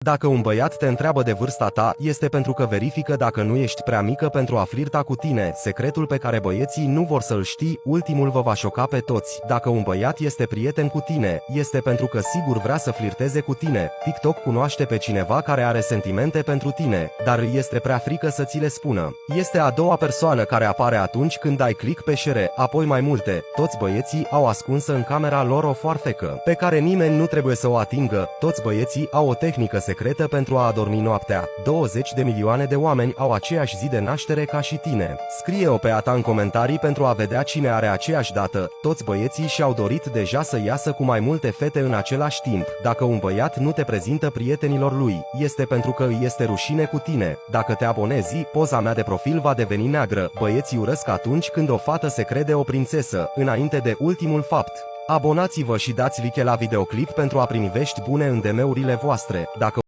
Dacă un băiat te întreabă de vârsta ta, este pentru că verifică dacă nu ești prea mică pentru a flirta cu tine. Secretul pe care băieții nu vor să-l știi, ultimul vă va șoca pe toți. Dacă un băiat este prieten cu tine, este pentru că sigur vrea să flirteze cu tine. TikTok cunoaște pe cineva care are sentimente pentru tine, dar este prea frică să ți le spună. Este a doua persoană care apare atunci când dai click pe share, apoi mai multe. Toți băieții au ascunsă în camera lor o foarfecă, pe care nimeni nu trebuie să o atingă. Toți băieții au o tehnică secretă pentru a adormi noaptea. 20 de milioane de oameni au aceeași zi de naștere ca și tine. Scrie-o pe a ta în comentarii pentru a vedea cine are aceeași dată. Toți băieții și-au dorit deja să iasă cu mai multe fete în același timp. Dacă un băiat nu te prezintă prietenilor lui, este pentru că îi este rușine cu tine. Dacă te abonezi, poza mea de profil va deveni neagră. Băieții urăsc atunci când o fată se crede o prințesă, înainte de ultimul fapt. Abonați-vă și dați like la videoclip pentru a primi vești bune în DM-urile voastre. Dacă